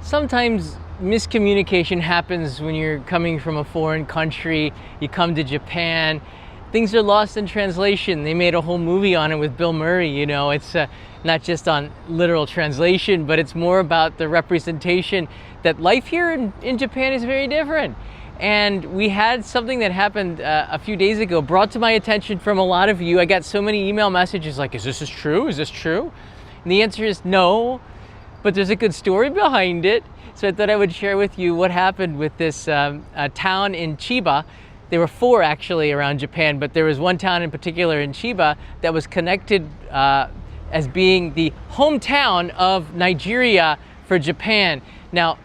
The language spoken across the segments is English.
sometimes miscommunication happens when you're coming from a foreign country. You come to Japan, things are lost in translation. They made a whole movie on it with Bill Murray. You know, it's not just on literal translation, but it's more about the representation that life here in Japan is very different. And we had something that happened a few days ago, brought to my attention from a lot of you. I got so many email messages like, is this true? Is this true? And the answer is no, but there's a good story behind it. So I thought I would share with you what happened with this town in Chiba. There were 4 actually around Japan, but there was one town in particular in Chiba that was connected as being the hometown of Nigeria for Japan. Now,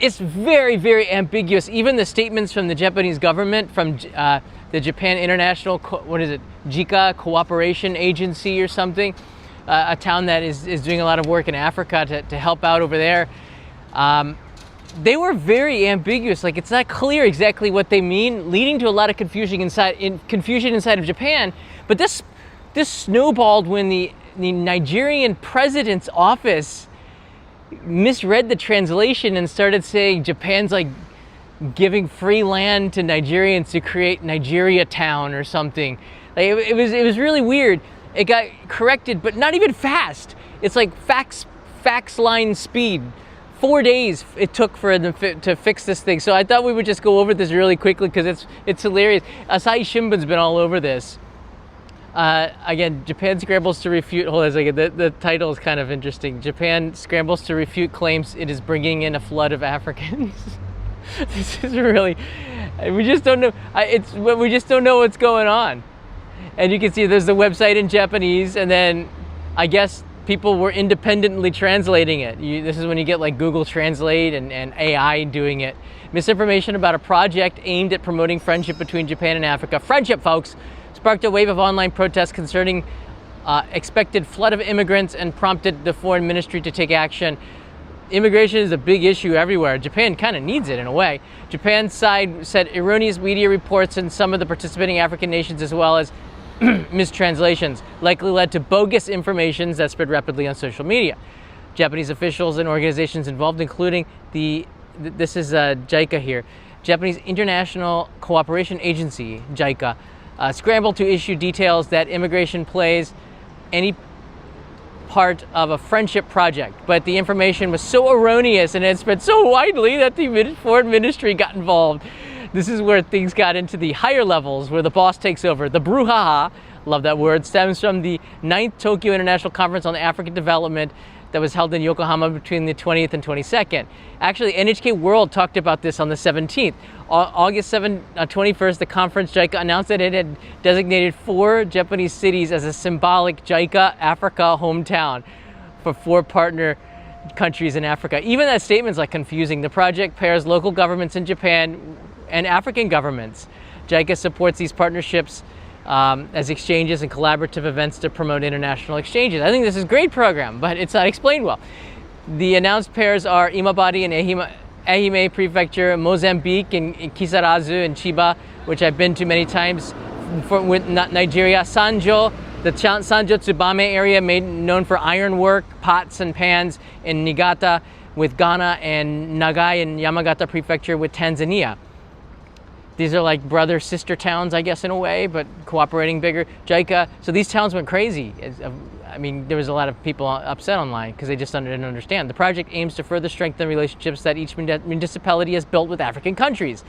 it's very, very ambiguous. Even the statements from the Japanese government, from the Japan International, JICA Cooperation Agency or something, a town that is doing a lot of work in Africa to help out over there. They were very ambiguous. Like, it's not clear exactly what they mean, leading to a lot of confusion inside of Japan. But this snowballed when the Nigerian president's office misread the translation and started saying Japan's like giving free land to Nigerians to create Nigeria Town or something. Like, it was really weird. It got corrected, but not even fast. It's like fax line speed. 4 days it took for them to fix this thing. So I thought we would just go over this really quickly because it's hilarious. Asahi Shimbun's been all over this. Again, Japan scrambles to refute, hold on a second, the title is kind of interesting. Japan scrambles to refute claims it is bringing in a flood of Africans. This is really, we just don't know, we just don't know what's going on. And you can see there's the website in Japanese, and then I guess people were independently translating it. This is when you get like Google Translate and AI doing it. Misinformation about a project aimed at promoting friendship between Japan and Africa. Friendship, folks! Sparked a wave of online protests concerning expected flood of immigrants and prompted the foreign ministry to take action. Immigration is a big issue everywhere. Japan kind of needs it in a way. Japan's side said erroneous media reports in some of the participating African nations, as well as mistranslations, likely led to bogus information that spread rapidly on social media. Japanese officials and organizations involved, including this is JICA here, Japanese International Cooperation Agency, JICA, scrambled to issue details that immigration plays any part of a friendship project, but the information was so erroneous and it spread so widely that the foreign ministry got involved. This is where things got into the higher levels, where the boss takes over. The brouhaha, love that word, stems from the 9th Tokyo International Conference on African Development that was held in Yokohama between the 20th and 22nd. Actually, NHK World talked about this on the 17th. August 21st, the conference, JICA announced that it had designated 4 Japanese cities as a symbolic JICA Africa hometown for 4 partner countries in Africa. Even that statement's like confusing. The project pairs local governments in Japan and African governments. JICA supports these partnerships as exchanges and collaborative events to promote international exchanges. I think this is a great program, but it's not explained well. The announced pairs are Imabari and Ehime Prefecture, Mozambique and Kisarazu and Chiba, which I've been to many times, with Nigeria, Sanjo, the Sanjo Tsubame area known for ironwork, pots and pans, in Niigata with Ghana, and Nagai and Yamagata Prefecture with Tanzania. These are like brother-sister towns, I guess, in a way, but cooperating bigger. JICA, so these towns went crazy. I mean, there was a lot of people upset online because they just didn't understand. The project aims to further strengthen relationships that each municipality has built with African countries.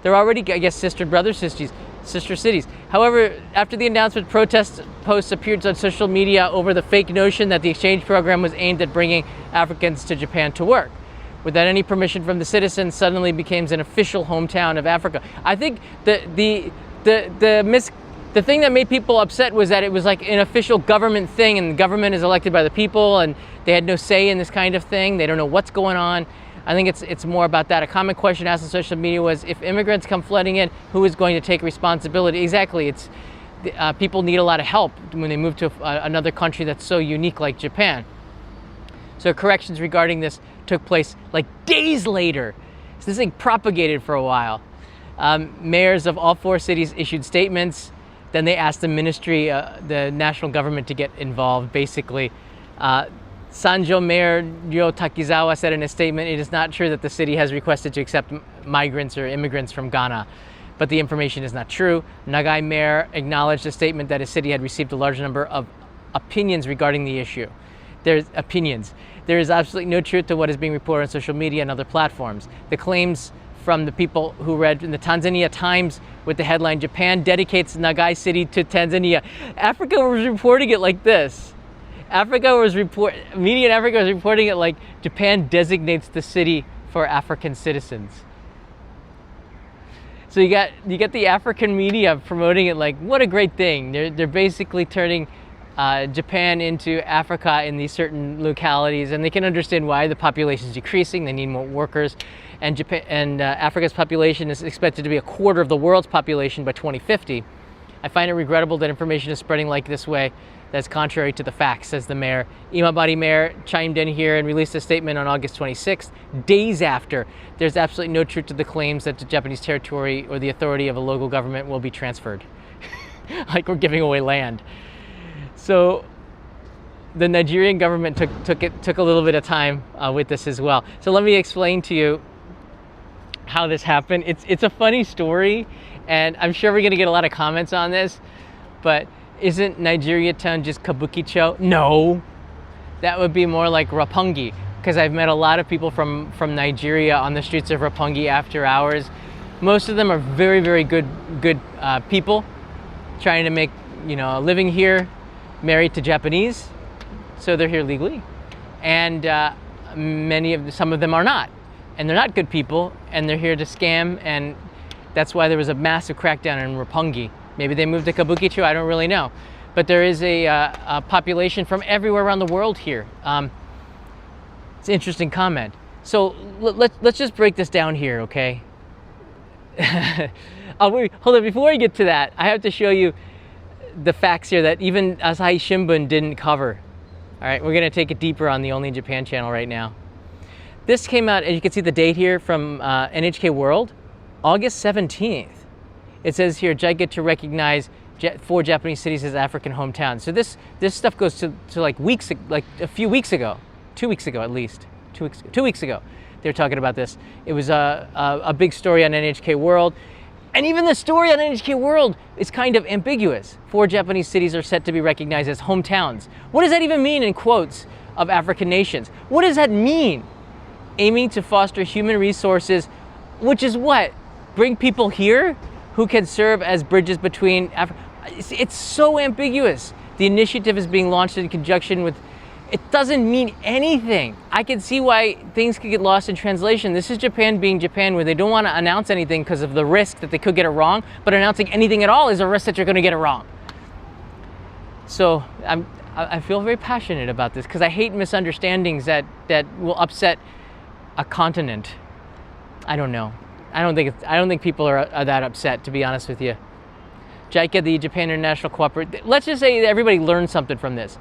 They're already, I guess, sister cities. However, after the announcement, protest posts appeared on social media over the fake notion that the exchange program was aimed at bringing Africans to Japan to work. Without any permission from the citizens, suddenly becomes an official hometown of Africa. I think the thing that made people upset was that it was like an official government thing, and the government is elected by the people, and they had no say in this kind of thing. They don't know what's going on. I think it's more about that. A common question asked on social media was, if immigrants come flooding in, who is going to take responsibility? Exactly. People need a lot of help when they move to another country that's so unique like Japan. So corrections regarding this took place like days later. So this thing propagated for a while. Mayors of all 4 cities issued statements. Then they asked the ministry, the national government, to get involved, basically. Sanjo Mayor Ryo Takizawa said in a statement, it is not true that the city has requested to accept migrants or immigrants from Ghana, but the information is not true. Nagai Mayor acknowledged a statement that his city had received a large number of opinions regarding the issue. There's opinions. There is absolutely no truth to what is being reported on social media and other platforms. The claims from the people who read in the Tanzania Times with the headline, Japan dedicates Nagai city to Tanzania. Africa was reporting it like this. Media in Africa was reporting it like Japan designates the city for African citizens. So you get the African media promoting it like, what a great thing. They're basically turning Japan into Africa in these certain localities, and they can understand why the population is decreasing. They need more workers, and Africa's population is expected to be a quarter of the world's population by 2050. I find it regrettable that information is spreading like this way. That's contrary to the facts, says the mayor. Imabari Mayor chimed in here and released a statement on August 26th, days after. There's absolutely no truth to the claims that the Japanese territory or the authority of a local government will be transferred. Like we're giving away land. So the Nigerian government took a little bit of time with this as well. So let me explain to you how this happened. It's a funny story, and I'm sure we're going to get a lot of comments on this, but isn't Nigeria town just Kabukicho? No, that would be more like Roppongi, because I've met a lot of people from Nigeria on the streets of Roppongi after hours. Most of them are very, very good people trying to make a living here, married to Japanese, so they're here legally, and some of them are not, and they're not good people, and they're here to scam, and that's why there was a massive crackdown in Roppongi. Maybe they moved to Kabukicho, I don't really know. But there is a population from everywhere around the world here. It's an interesting comment. So let's just break this down here, okay? Hold on, before I get to that, I have to show you the facts here that even Asahi Shimbun didn't cover. All right, we're gonna take it deeper on the Only in Japan channel right now. This came out, and you can see the date here from NHK World, August 17th. It says here, JICA to recognize 4 Japanese cities as African hometowns. So this stuff goes to like a few weeks ago, 2 weeks ago at least, 2 weeks ago. They were talking about this. It was a big story on NHK World. And even the story on NHK World is kind of ambiguous. 4 Japanese cities are set to be recognized as hometowns. What does that even mean in quotes of African nations? What does that mean? Aiming to foster human resources, which is what? Bring people here who can serve as bridges between Africa. It's so ambiguous. The initiative is being launched in conjunction with, it doesn't mean anything. I can see why things could get lost in translation. This is Japan being Japan, where they don't want to announce anything because of the risk that they could get it wrong, but announcing anything at all is a risk that you're going to get it wrong. So I feel very passionate about this because I hate misunderstandings that will upset a continent. I don't know. I don't think people are that upset, to be honest with you. JICA, the Japan International Cooperative. Let's just say that everybody learned something from this.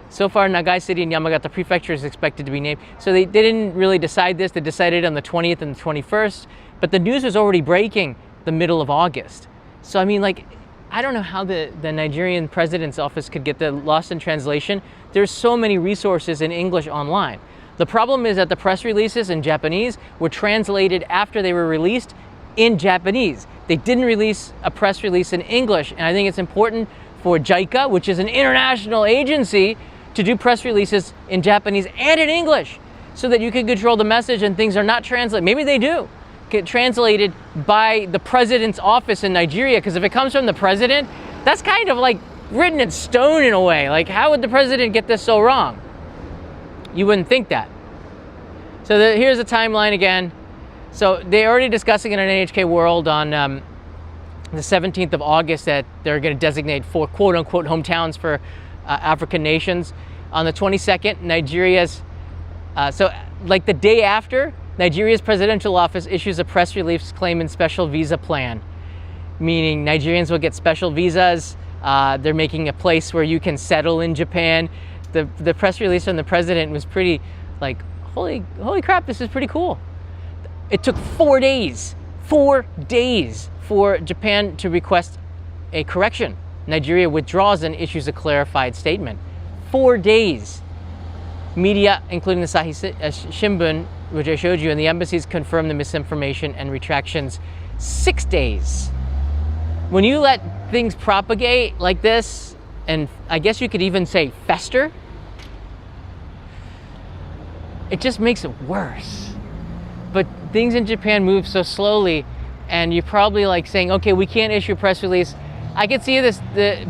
So far, Nagai City and Yamagata Prefecture is expected to be named. So they didn't really decide this. They decided on the 20th and the 21st. But the news was already breaking the middle of August. So I mean, like, I don't know how the Nigerian president's office could get that lost in translation. There's so many resources in English online. The problem is that the press releases in Japanese were translated after they were released in Japanese. They didn't release a press release in English, and I think it's important for JICA, which is an international agency, to do press releases in Japanese and in English so that you can control the message and things are not translated. Maybe they do get translated by the president's office in Nigeria, because if it comes from the president, that's kind of like written in stone in a way. Like, how would the president get this so wrong? You wouldn't think that. So here's the timeline again. So they're already discussing it on NHK World on the 17th of August that they're going to designate 4 quote-unquote hometowns for African nations. On the 22nd, Nigeria's, so like the day after, Nigeria's presidential office issues a press release claiming special visa plan, meaning Nigerians will get special visas. They're making a place where you can settle in Japan. The press release from the president was pretty like, holy crap, this is pretty cool. It took 4 days for Japan to request a correction. Nigeria withdraws and issues a clarified statement. 4 days. Media, including the Shimbun, which I showed you, and the embassies confirmed the misinformation and retractions 6 days. When you let things propagate like this, and I guess you could even say fester, it just makes it worse. But things in Japan move so slowly, and you're probably like saying, okay, we can't issue a press release. I can see this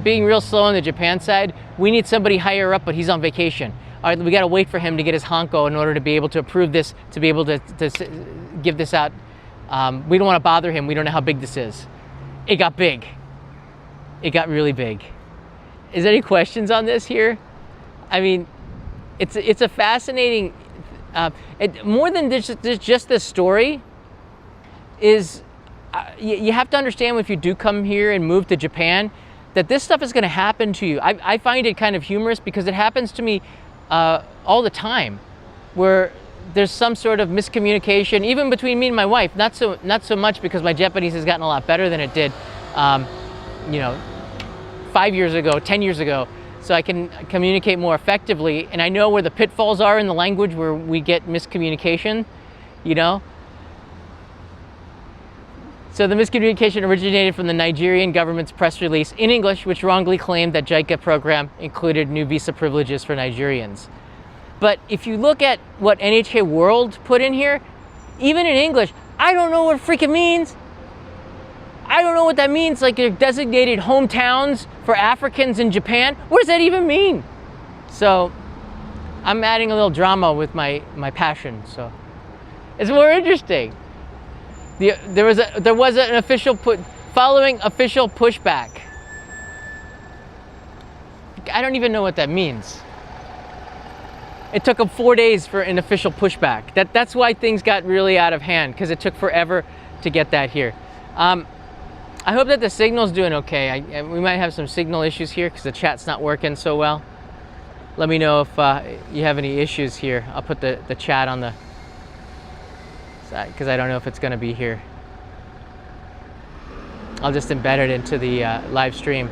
being real slow on the Japan side. We need somebody higher up, but he's on vacation. All right, we got to wait for him to get his hanko in order to be able to approve this, to be able to give this out. We don't want to bother him. We don't know how big this is. It got big. It got really big. Is there any questions on this here? I mean, it's a fascinating, more than just this story is, you have to understand if you do come here and move to Japan, that this stuff is going to happen to you. I find it kind of humorous because it happens to me all the time, where there's some sort of miscommunication, even between me and my wife. Not so much because my Japanese has gotten a lot better than it did, 5 years ago, 10 years ago. So I can communicate more effectively, and I know where the pitfalls are in the language where we get miscommunication, So the miscommunication originated from the Nigerian government's press release in English, which wrongly claimed that JICA program included new visa privileges for Nigerians. But if you look at what NHK World put in here, even in English, I don't know what it freaking means. I don't know what that means, like they're designated hometowns for Africans in Japan. What does that even mean? So I'm adding a little drama with my passion, so it's more interesting. There was an official following official pushback. I don't even know what that means. It took them 4 days for an official pushback. That's why things got really out of hand, because it took forever to get that here. I hope that the signal's doing okay. We might have some signal issues here because the chat's not working so well. Let me know if you have any issues here. I'll put the chat on the side because I don't know if it's going to be here. I'll just embed it into the live stream.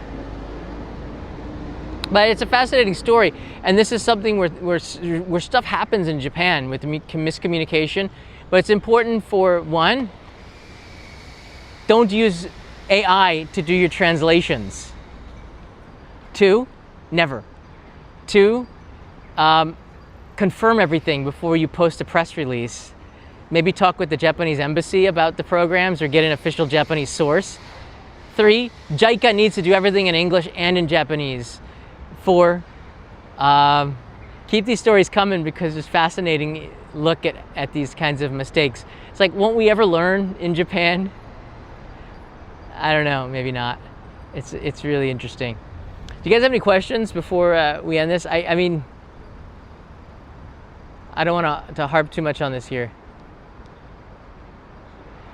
But it's a fascinating story, and this is something where stuff happens in Japan with miscommunication. But it's important for, one, don't use AI to do your translations. Two, never. Two, confirm everything before you post a press release. Maybe talk with the Japanese embassy about the programs or get an official Japanese source. Three, JICA needs to do everything in English and in Japanese. Four, keep these stories coming because it's fascinating look at these kinds of mistakes. It's like, won't we ever learn in Japan? I don't know, maybe not. It's really interesting. Do you guys have any questions before we end this? I mean, I don't want to harp too much on this here.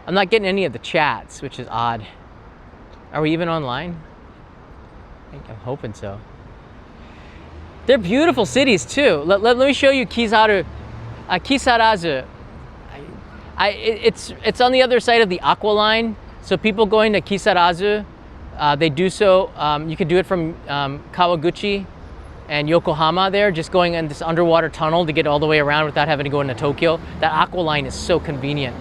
I'm not getting any of the chats, which is odd. Are we even online? I'm hoping so. They're beautiful cities too. Let me show you Kisarazu. It's on the other side of the Aqua Line. So people going to Kisarazu, they do so. You can do it from Kawaguchi and Yokohama there, just going in this underwater tunnel to get all the way around without having to go into Tokyo. That Aqua Line is so convenient.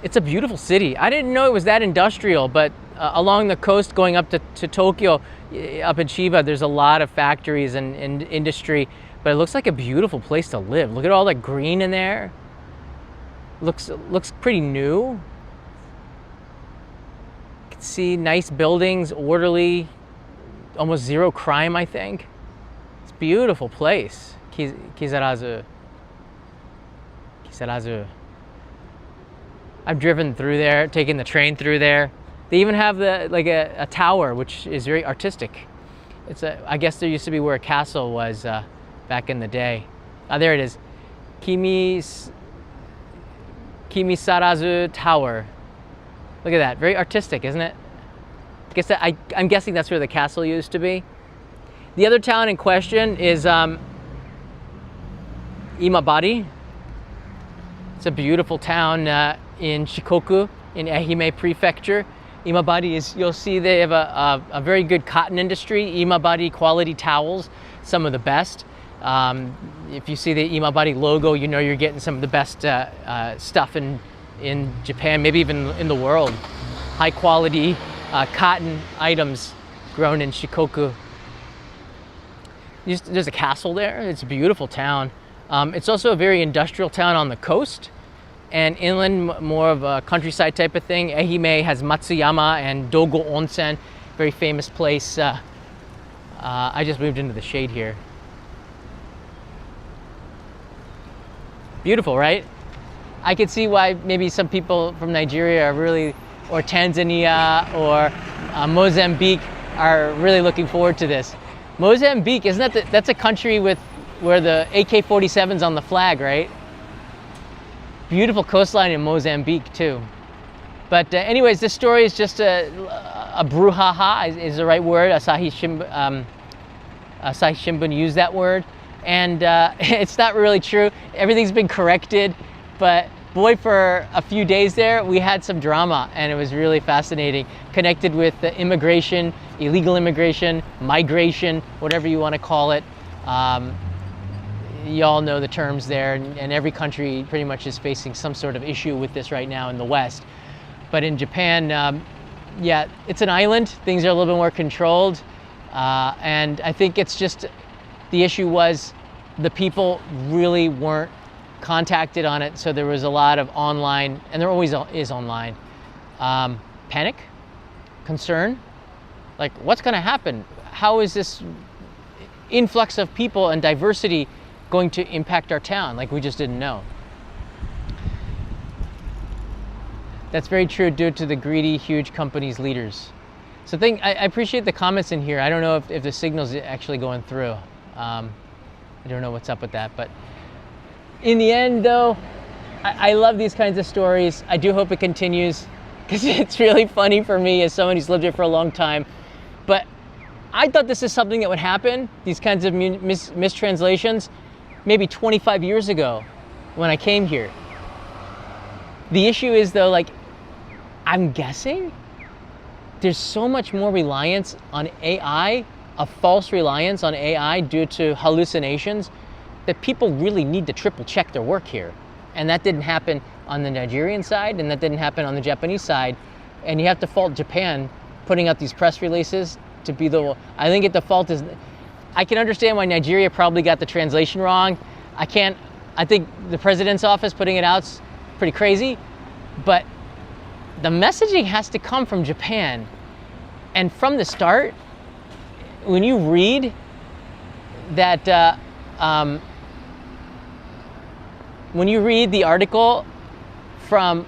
It's a beautiful city. I didn't know it was that industrial, but along the coast going up to Tokyo, up in Chiba, there's a lot of factories and industry, but it looks like a beautiful place to live. Look at all that green in there. Looks pretty new. You can see nice buildings, orderly, almost zero crime, I think. It's a beautiful place, Kisarazu. I've driven through there, taken the train through there. They even have a tower, which is very artistic. I guess there used to be where a castle was back in the day. There it is, Kimisarazu Tower. Look at that, very artistic, isn't it? I'm guessing that's where the castle used to be. The other town in question is Imabari. It's a beautiful town in Shikoku, in Ehime Prefecture. Imabari is, you'll see they have a very good cotton industry. Imabari quality towels, some of the best. If you see the Imabari logo, you know you're getting some of the best stuff in Japan, maybe even in the world. High quality cotton items grown in Shikoku. There's a castle there. It's a beautiful town. It's also a very industrial town on the coast, and inland more of a countryside type of thing. Ehime has Matsuyama and Dogo Onsen, very famous place. I just moved into the shade here. Beautiful, right? I could see why maybe some people from Nigeria are really, or Tanzania or Mozambique are really looking forward to this. Mozambique, isn't that that's a country where the AK-47's on the flag, right? Beautiful coastline in Mozambique too. But anyways, this story is just a brouhaha is the right word. Asahi Shimbun used that word. And it's not really true. Everything's been corrected. But boy, for a few days there, we had some drama, and it was really fascinating. Connected with the immigration, illegal immigration, migration, whatever you want to call it. You all know the terms there, and every country pretty much is facing some sort of issue with this right now in the West. But in Japan, yeah, it's an island. Things are a little bit more controlled. And I think it's just, the issue was the people really weren't contacted on it, so there was a lot of online, and there always is online, panic, concern, like what's going to happen? How is this influx of people and diversity going to impact our town? Like, we just didn't know. That's very true due to the greedy, huge companies' leaders. So I appreciate the comments in here. I don't know if the signal's actually going through. I don't know what's up with that, but in the end, though, I love these kinds of stories. I do hope it continues, because it's really funny for me as someone who's lived here for a long time. But I thought this is something that would happen, these kinds of mistranslations, maybe 25 years ago when I came here. The issue is, though, like, I'm guessing there's so much more reliance on AI, a false reliance on AI due to hallucinations, that people really need to triple check their work here. And that didn't happen on the Nigerian side, and that didn't happen on the Japanese side. And you have to fault Japan putting out these press releases to be the, I think at the fault is, I can understand why Nigeria probably got the translation wrong. I think the president's office putting it out's pretty crazy, but the messaging has to come from Japan. And from the start, when you read that, when you read the article from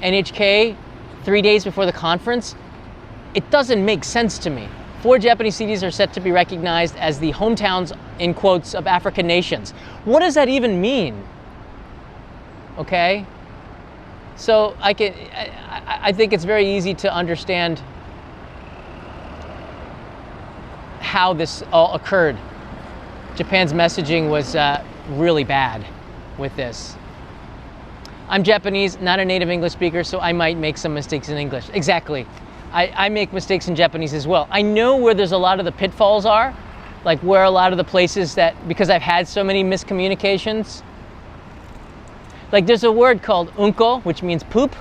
NHK 3 days before the conference, it doesn't make sense to me. 4 Japanese cities are set to be recognized as the hometowns, in quotes, of African nations. What does that even mean? Okay? So I think it's very easy to understand how this all occurred. Japan's messaging was really bad with this. I'm Japanese, not a native English speaker, so I might make some mistakes in English. Exactly. I make mistakes in Japanese as well. I know where there's a lot of the pitfalls are, like where a lot of the places that, because I've had so many miscommunications. Like there's a word called unko, which means poop,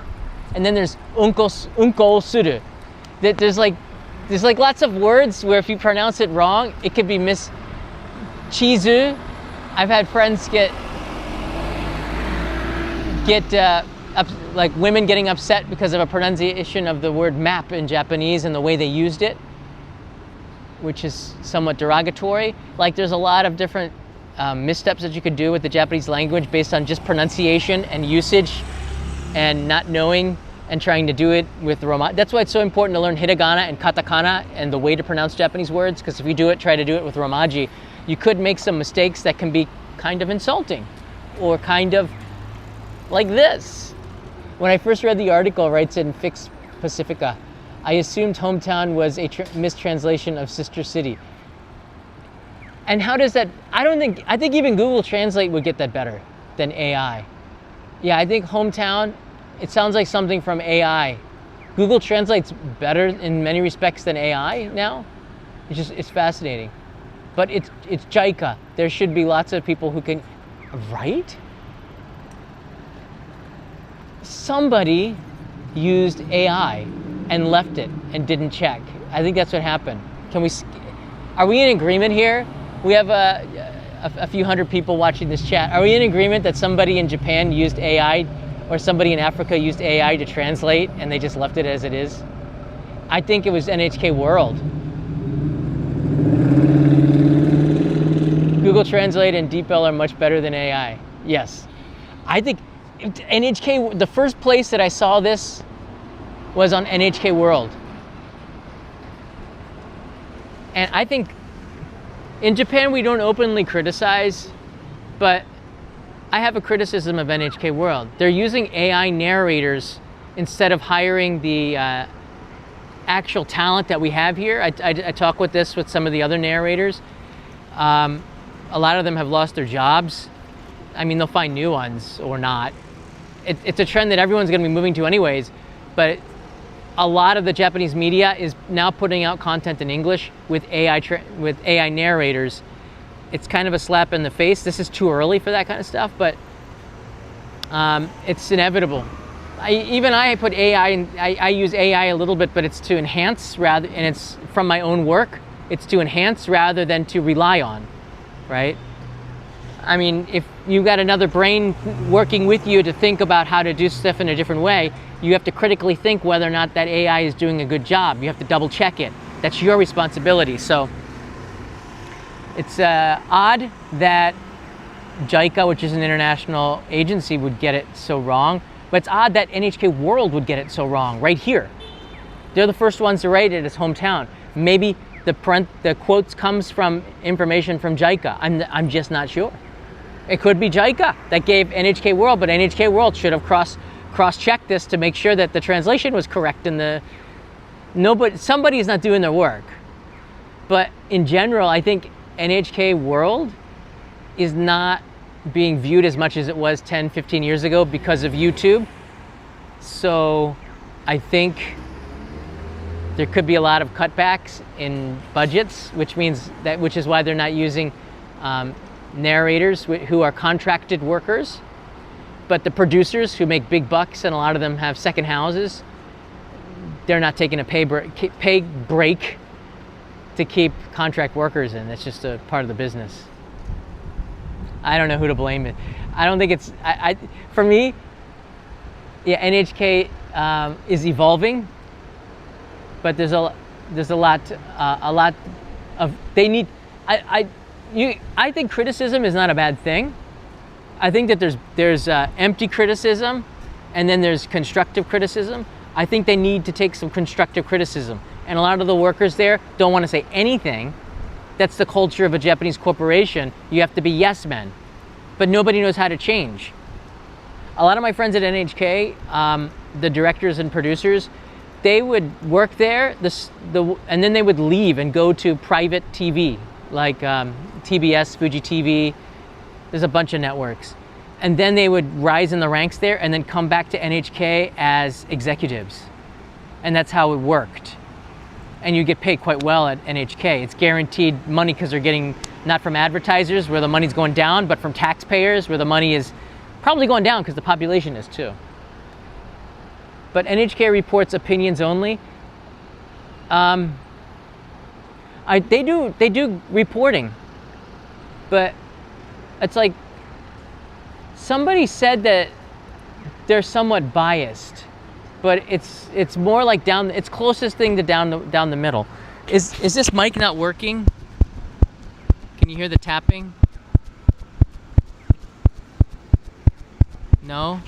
and then there's unko suru. There's like lots of words where if you pronounce it wrong, it could be chizu. I've had friends get like women getting upset because of a pronunciation of the word map in Japanese and the way they used it, which is somewhat derogatory. Like there's a lot of different missteps that you could do with the Japanese language based on just pronunciation and usage and not knowing and trying to do it with Romaji. That's why it's so important to learn hiragana and katakana and the way to pronounce Japanese words, because if you try to do it with Romaji, you could make some mistakes that can be kind of insulting or kind of like this. When I first read the article, writes in Fix Pacifica, I assumed hometown was a mistranslation of sister city. And how does that, I think even Google Translate would get that better than AI. Yeah, I think hometown, it sounds like something from AI Google Translate's better in many respects than AI now. It's fascinating. But it's JICA. There should be lots of people who can, right? Somebody used AI and left it and didn't check. I think that's what happened. Are we in agreement here? We have a few hundred people watching this chat. Are we in agreement that somebody in Japan used AI or somebody in Africa used AI to translate and they just left it as it is? I think it was NHK World. Google Translate and Debacle are much better than AI. Yes. I think NHK, the first place that I saw this was on NHK World. And I think in Japan we don't openly criticize, but I have a criticism of NHK World. They're using AI narrators instead of hiring the actual talent that we have here. I talk with some of the other narrators. A lot of them have lost their jobs. I mean, they'll find new ones or not. It's a trend that everyone's going to be moving to anyways, but a lot of the Japanese media is now putting out content in English with AI narrators. It's kind of a slap in the face. This is too early for that kind of stuff, but it's inevitable. I put AI, and I use AI a little bit, but it's to enhance and it's from my own work. It's to enhance rather than to rely on, right? I mean, if you've got another brain working with you to think about how to do stuff in a different way, you have to critically think whether or not that AI is doing a good job. You have to double check it. That's your responsibility. So it's odd that JICA, which is an international agency, would get it so wrong, but it's odd that NHK World would get it so wrong right here. They're the first ones to write it in its hometown. Maybe the quotes comes from information from JICA. I'm just not sure. It could be JICA that gave NHK World, but NHK World should have cross-checked this to make sure that the translation was correct and somebody's not doing their work. But in general, I think NHK World is not being viewed as much as it was 10, 15 years ago because of YouTube. So I think there could be a lot of cutbacks in budgets, which is why they're not using narrators who are contracted workers. But the producers who make big bucks, and a lot of them have second houses, they're not taking a pay break to keep contract workers in. That's just a part of the business. I don't know who to blame it. I don't think it's, for me, yeah, NHK is evolving, but there's a lot of, they need, I think criticism is not a bad thing. I think that there's empty criticism, and then there's constructive criticism. I think they need to take some constructive criticism. And a lot of the workers there don't want to say anything. That's the culture of a Japanese corporation. You have to be yes men. But nobody knows how to change. A lot of my friends at NHK, the directors and producers, they would work there, and then they would leave and go to private TV, like TBS, Fuji TV. There's a bunch of networks. And then they would rise in the ranks there and then come back to NHK as executives. And that's how it worked. And you get paid quite well at NHK. It's guaranteed money because they're getting, not from advertisers where the money's going down, but from taxpayers where the money is probably going down because the population is too. But NHK reports opinions only. They do reporting, but it's like somebody said that they're somewhat biased, but it's more like it's closest thing to down the middle. Is this mic not working? Can you hear the tapping? No?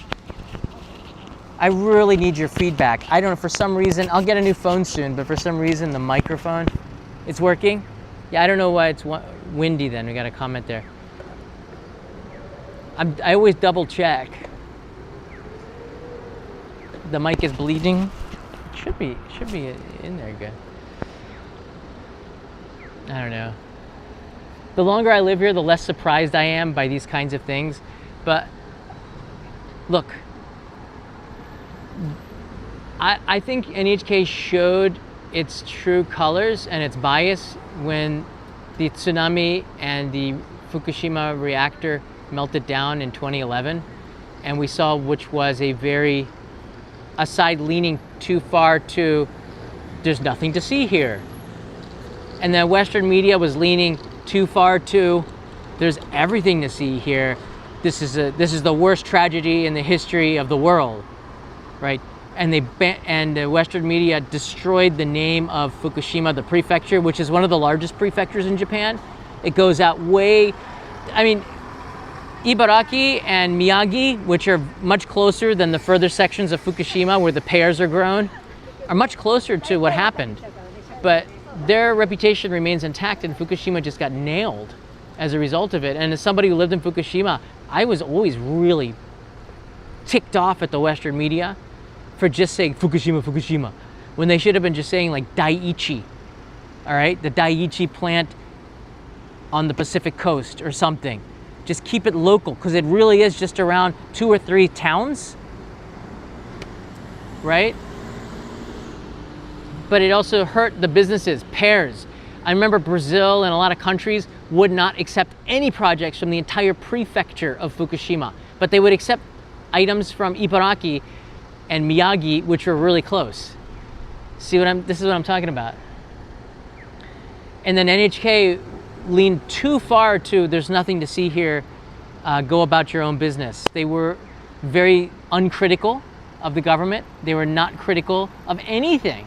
I really need your feedback. I don't know, for some reason, I'll get a new phone soon, but for some reason the microphone, it's working? Yeah, I don't know why it's windy then. We got a comment there. I always double check. The mic is bleeding. Should be in there good. I don't know. The longer I live here, the less surprised I am by these kinds of things. But look, I think NHK showed its true colors and its bias when the tsunami and the Fukushima reactor melted down in 2011, and we saw which was a side leaning too far to there's nothing to see here, and the Western media was leaning too far to there's everything to see here. This is the worst tragedy in the history of the world, right? And the Western media destroyed the name of Fukushima, the prefecture, which is one of the largest prefectures in Japan. It goes out way, I mean, Ibaraki and Miyagi, which are much closer than the further sections of Fukushima where the pears are grown, are much closer to what happened. But their reputation remains intact, and Fukushima just got nailed as a result of it. And as somebody who lived in Fukushima, I was always really ticked off at the Western media for just saying Fukushima, Fukushima, when they should have been just saying like Daiichi, all right? The Daiichi plant on the Pacific coast or something. Just keep it local, because it really is just around 2 or 3 towns, right? But it also hurt the businesses, pears. I remember Brazil and a lot of countries would not accept any projects from the entire prefecture of Fukushima, but they would accept items from Ibaraki and Miyagi, which were really close. This is what I'm talking about. And then NHK leaned too far to there's nothing to see here, go about your own business. They were very uncritical of the government. They were not critical of anything.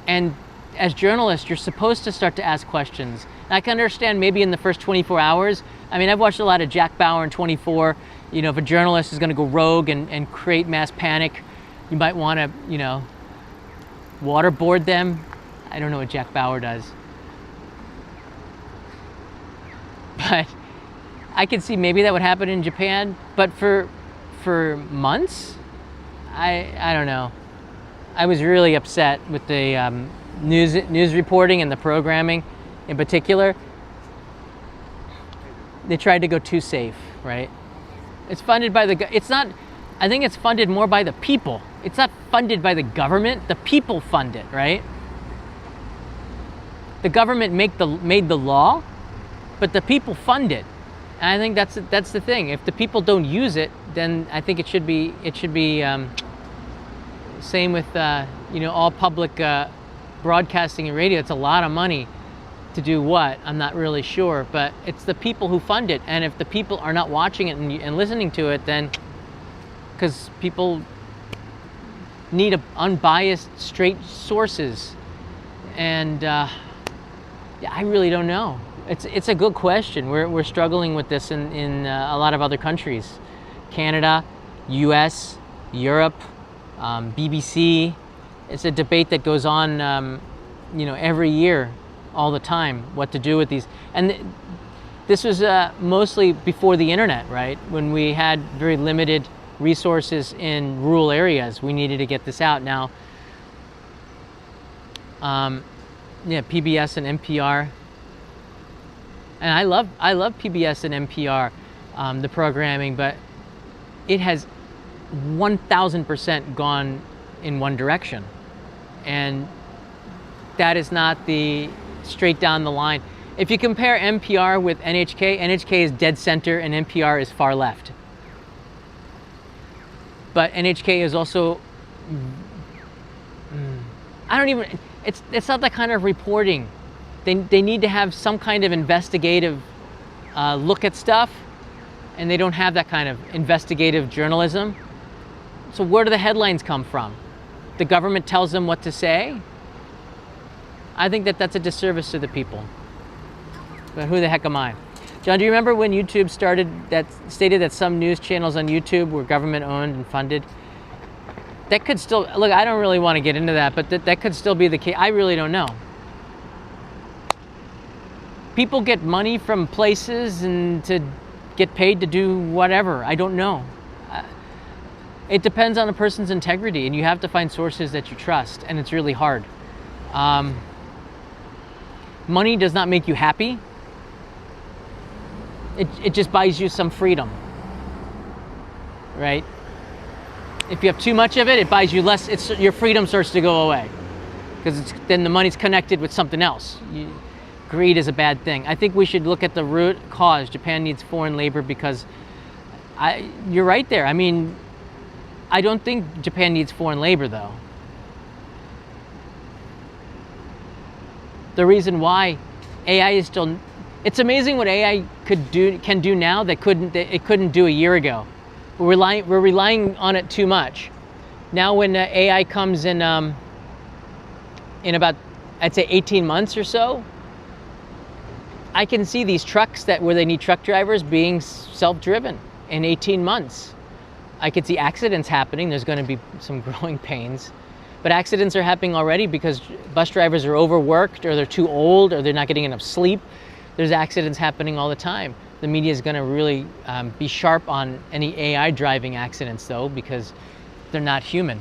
And as journalists, you're supposed to start to ask questions. And I can understand maybe in the first 24 hours. I mean, I've watched a lot of Jack Bauer in 24. You know, if a journalist is going to go rogue and create mass panic, you might want to, you know, waterboard them. I don't know what Jack Bauer does. But I could see maybe that would happen in Japan. But for months, I don't know. I was really upset with the news reporting and the programming in particular. They tried to go too safe, right? It's funded by I think it's funded more by the people. It's not funded by the government. The people fund it, right? The government made the law, but the people fund it. And I think that's the thing. If the people don't use it, then I think it should be same with all public broadcasting and radio. It's a lot of money to do what? I'm not really sure, but it's the people who fund it. And if the people are not watching it and listening to it, then because people need unbiased, straight sources, and I really don't know. It's a good question. We're struggling with this in a lot of other countries, Canada, U.S., Europe, BBC. It's a debate that goes on, every year, all the time, what to do with these. And this was mostly before the internet, right? When we had very limited resources in rural areas, we needed to get this out. Now, PBS and NPR, and I love PBS and NPR, the programming, but it has 1,000% gone in one direction, and that is not the straight down the line. If you compare NPR with NHK is dead center and NPR is far left. But NHK is also, it's not that kind of reporting. They need to have some kind of investigative look at stuff, and they don't have that kind of investigative journalism. So where do the headlines come from? The government tells them what to say? I think that's a disservice to the people. But who the heck am I? John, do you remember when YouTube stated that some news channels on YouTube were government owned and funded? That could still, look, I don't really want to get into that, but that could still be the case. I really don't know. People get money from places and to get paid to do whatever. I don't know. It depends on a person's integrity, and you have to find sources that you trust, and it's really hard. Money does not make you happy. It just buys you some freedom, right? If you have too much of it, it buys you less. Your freedom starts to go away because then the money's connected with something else. Greed is a bad thing. I think we should look at the root cause. Japan needs foreign labor because you're right there. I mean, I don't think Japan needs foreign labor though. The reason why AI is still, it's amazing what AI can do now that it couldn't do a year ago. We're relying on it too much. Now when AI comes in about, I'd say 18 months or so, I can see these trucks where they need truck drivers being self-driven in 18 months. I could see accidents happening. There's going to be some growing pains. But accidents are happening already because bus drivers are overworked, or they're too old, or they're not getting enough sleep. There's accidents happening all the time. The media is going to really be sharp on any AI driving accidents though, because they're not human.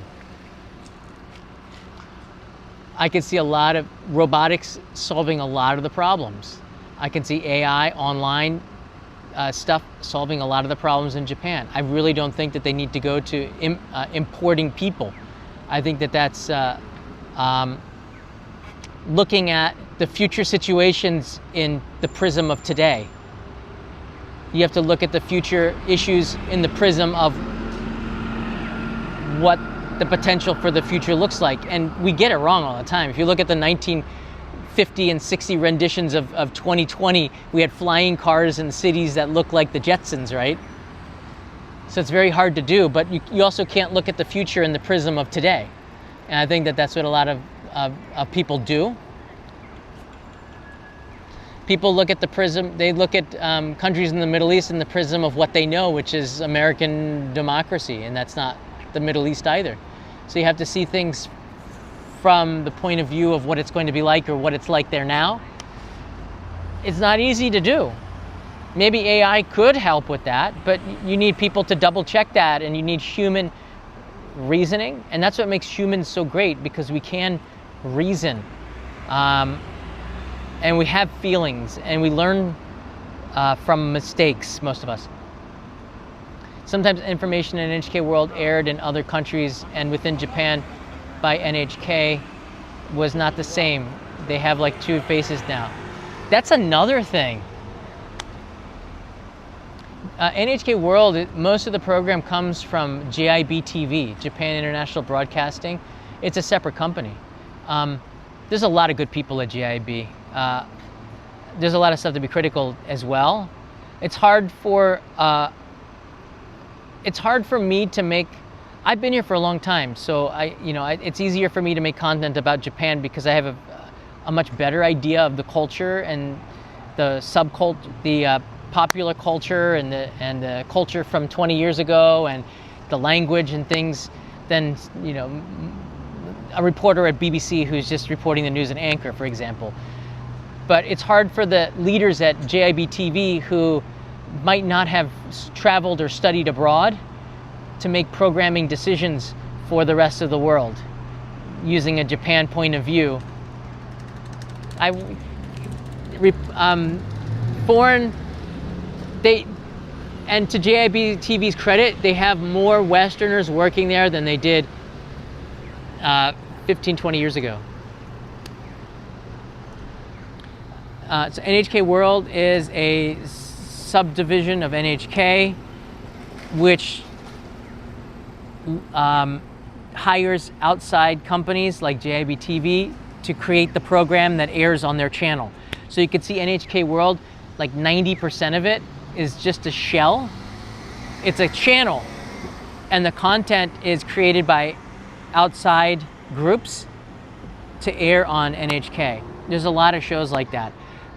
I can see a lot of robotics solving a lot of the problems. I can see AI online stuff solving a lot of the problems in Japan. I really don't think that they need to go to importing people. I think that that's looking at the future situations in the prism of today. You have to look at the future issues in the prism of what the potential for the future looks like. And we get it wrong all the time. If you look at the 1950 and 60 renditions of 2020, we had flying cars in cities that looked like the Jetsons, right? So it's very hard to do, but you also can't look at the future in the prism of today. And I think that that's what a lot of people do. People look at the prism, they look at countries in the Middle East in the prism of what they know, which is American democracy, and that's not the Middle East either. So you have to see things from the point of view of what it's going to be like or what it's like there now. It's not easy to do. Maybe AI could help with that, but you need people to double check that, and you need human reasoning, and that's what makes humans so great, because we can reason. And we have feelings, and we learn from mistakes, most of us. Sometimes information in NHK World aired in other countries and within Japan by NHK was not the same. They have like two faces now. That's another thing. NHK World, most of the program comes from JIB-TV, Japan International Broadcasting. It's a separate company. There's a lot of good people at JIB. There's a lot of stuff to be critical as well. It's hard for me to make. I've been here for a long time, so it's easier for me to make content about Japan because I have a much better idea of the culture and the the popular culture and the culture from 20 years ago and the language and things than a reporter at BBC who's just reporting the news and anchor, for example. But it's hard for the leaders at JIB-TV who might not have traveled or studied abroad to make programming decisions for the rest of the world using a Japan point of view. And to JIB-TV's credit, they have more Westerners working there than they did 15, 20 years ago. So NHK World is a subdivision of NHK, which hires outside companies like JIB-TV to create the program that airs on their channel. So you can see NHK World, like 90% of it is just a shell. It's a channel, and the content is created by outside groups to air on NHK. There's a lot of shows like that.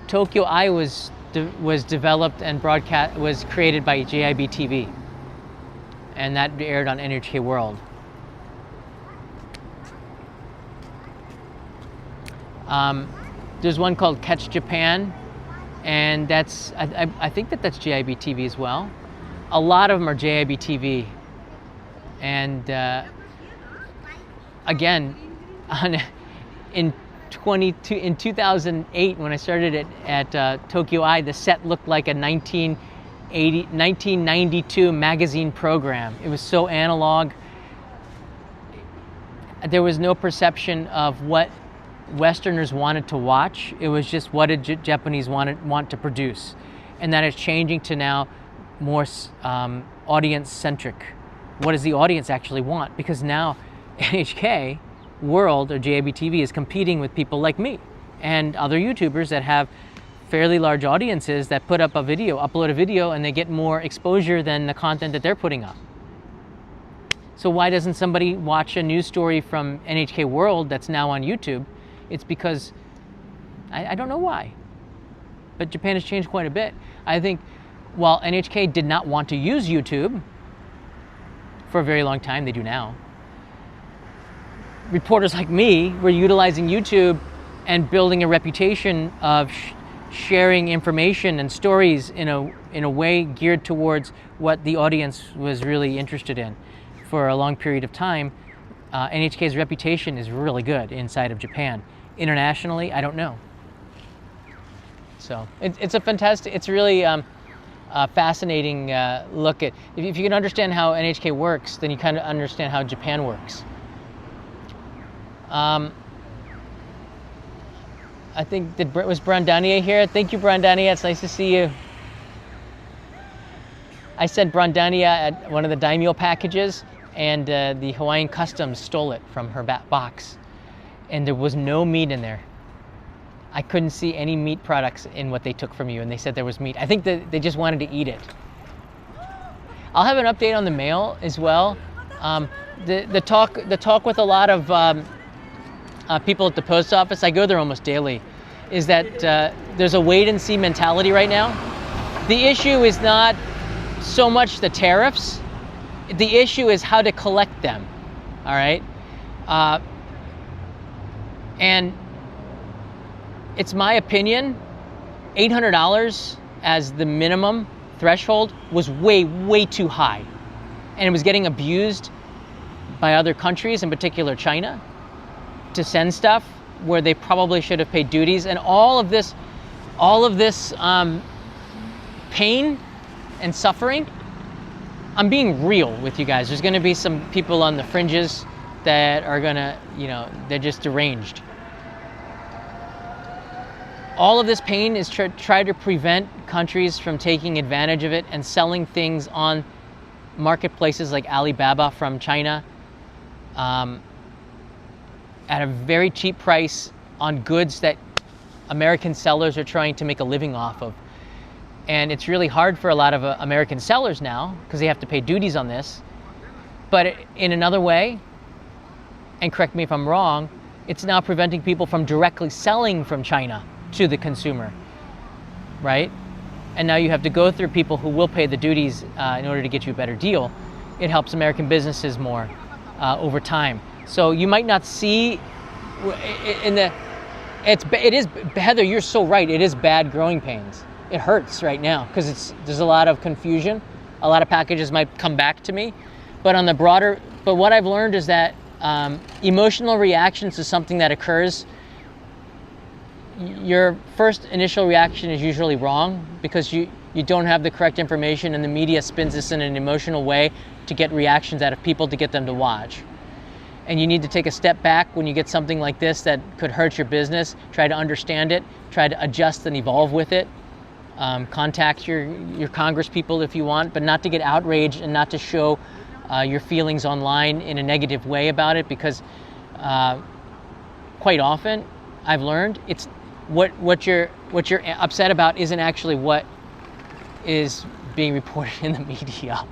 Tokyo Eye was developed and was created by JIB-TV, and that aired on NHK World. There's one called Catch Japan, and that's I think that's JIB-TV as well. A lot of them are JIB-TV, and again, in 2008 when I started at Tokyo Eye, the set looked like a 1992 magazine program. It was so analog. there was no perception of what Westerners wanted to watch. It was just what did Japanese want to produce, and that is changing to now more audience-centric. What does the audience actually want? Because now NHK World or JIBTV is competing with people like me and other YouTubers that have fairly large audiences that put up a video, upload a video, and they get more exposure than the content that they're putting up. So why doesn't somebody watch a news story from NHK World that's now on YouTube? It's because, I don't know why, but Japan has changed quite a bit. I think while NHK did not want to use YouTube for a very long time, they do now. Reporters like me were utilizing YouTube and building a reputation of sharing information and stories in a way geared towards what the audience was really interested in. For a long period of time, NHK's reputation is really good inside of Japan. Internationally, I don't know. So it's a fantastic, it's really a fascinating look at, if you can understand how NHK works, then you kind of understand how Japan works. I think, was Brandania here? Thank you, Brandania, it's nice to see you. I sent Brandania at one of the daimyo packages, and the Hawaiian Customs stole it from her box. And there was no meat in there. I couldn't see any meat products in what they took from you, and they said there was meat. I think that they just wanted to eat it. I'll have an update on the mail as well. The talk with a lot of people at the post office, I go there almost daily, is that there's a wait and see mentality right now. The issue is not so much the tariffs. The issue is how to collect them, all right? And it's my opinion, $800 as the minimum threshold was way, way too high. And it was getting abused by other countries, in particular China, to send stuff where they probably should have paid duties. And all of this pain and suffering, I'm being real with you guys. There's gonna be some people on the fringes that are gonna, they're just deranged. All of this pain is try to prevent countries from taking advantage of it and selling things on marketplaces like Alibaba from China at a very cheap price on goods that American sellers are trying to make a living off of. And it's really hard for a lot of American sellers now because they have to pay duties on this. But in another way, and correct me if I'm wrong, it's now preventing people from directly selling from China to the consumer, right? And now you have to go through people who will pay the duties in order to get you a better deal. It helps American businesses more over time. So you might not see it is, Heather, you're so right, it is bad growing pains. It hurts right now because there's a lot of confusion. A lot of packages might come back to me, but what I've learned is that emotional reactions to something that occurs, your first initial reaction is usually wrong because you don't have the correct information, and the media spins this in an emotional way to get reactions out of people to get them to watch. And you need to take a step back when you get something like this that could hurt your business, try to understand it, try to adjust and evolve with it. Contact your Congress people if you want, but not to get outraged and not to show your feelings online in a negative way about it, because quite often I've learned it's what you're upset about isn't actually what is being reported in the media.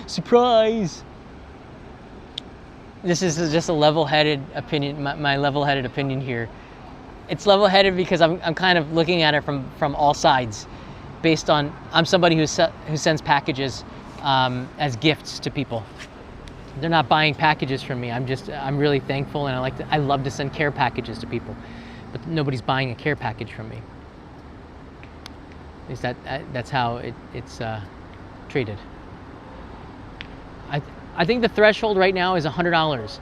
Surprise! This is just a level-headed opinion, my level-headed opinion here. It's level-headed because I'm kind of looking at it from all sides, based on I'm somebody who sends packages as gifts to people. They're not buying packages from me. I'm really thankful, and I love to send care packages to people, but nobody's buying a care package from me. At least that's how it's treated. I think the threshold right now is $100.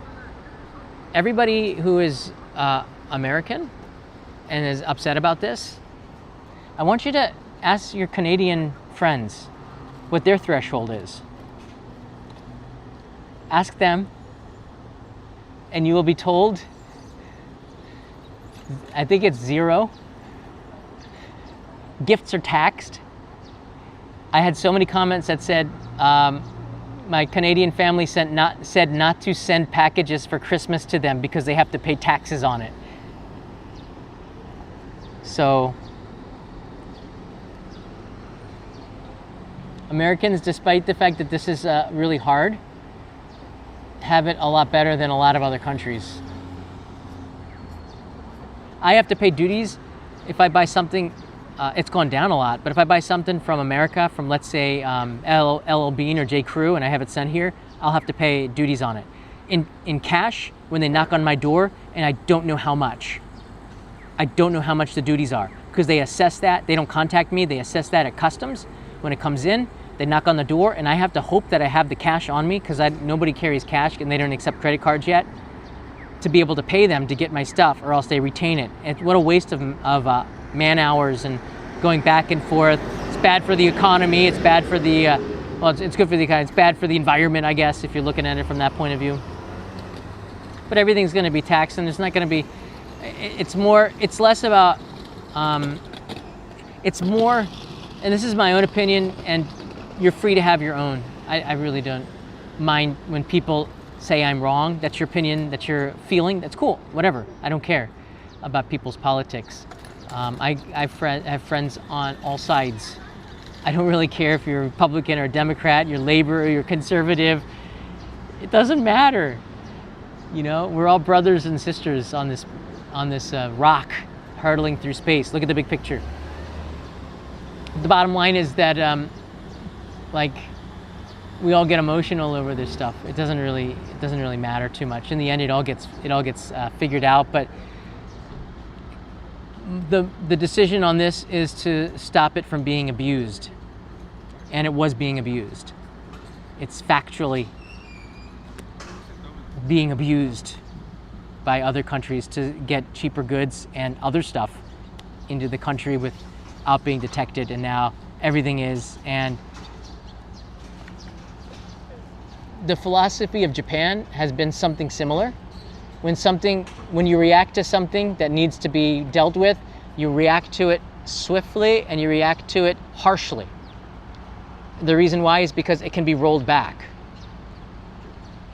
Everybody who is American and is upset about this, I want you to ask your Canadian friends what their threshold is. Ask them and you will be told, I think it's 0. Gifts are taxed. I had so many comments that said, my Canadian family said not to send packages for Christmas to them because they have to pay taxes on it. So Americans, despite the fact that this is really hard, have it a lot better than a lot of other countries. I have to pay duties if I buy something. It's gone down a lot, but if I buy something from America, from let's say LL Bean or J. Crew, and I have it sent here, I'll have to pay duties on it. In cash, when they knock on my door, and I don't know how much. I don't know how much the duties are, because they assess that. They don't contact me, they assess that at customs. When it comes in, they knock on the door, and I have to hope that I have the cash on me, because nobody carries cash, and they don't accept credit cards yet, to be able to pay them to get my stuff, or else they retain it. What a waste of man hours and going back and forth. It's bad for the economy. It's bad for the, well, it's good for the economy. It's bad for the environment, I guess, if you're looking at it from that point of view. But everything's going to be taxed, and there's not going to be, it's less about, it's more, and this is my own opinion, and you're free to have your own. I really don't mind when people say I'm wrong. That's your opinion, that's your feeling, that's cool, whatever. I don't care about people's politics. I have friends on all sides. I don't really care if you're a Republican or a Democrat, you're Labor or you're conservative. It doesn't matter. You know, we're all brothers and sisters on this rock hurtling through space. Look at the big picture. The bottom line is that like we all get emotional over this stuff. It doesn't really matter too much. In the end, it all gets figured out. But the decision on this is to stop it from being abused, and it was being abused. It's factually being abused by other countries to get cheaper goods and other stuff into the country without being detected, and now everything is. And the philosophy of Japan has been something similar. When you react to something that needs to be dealt with, you react to it swiftly and you react to it harshly. The reason why is because it can be rolled back.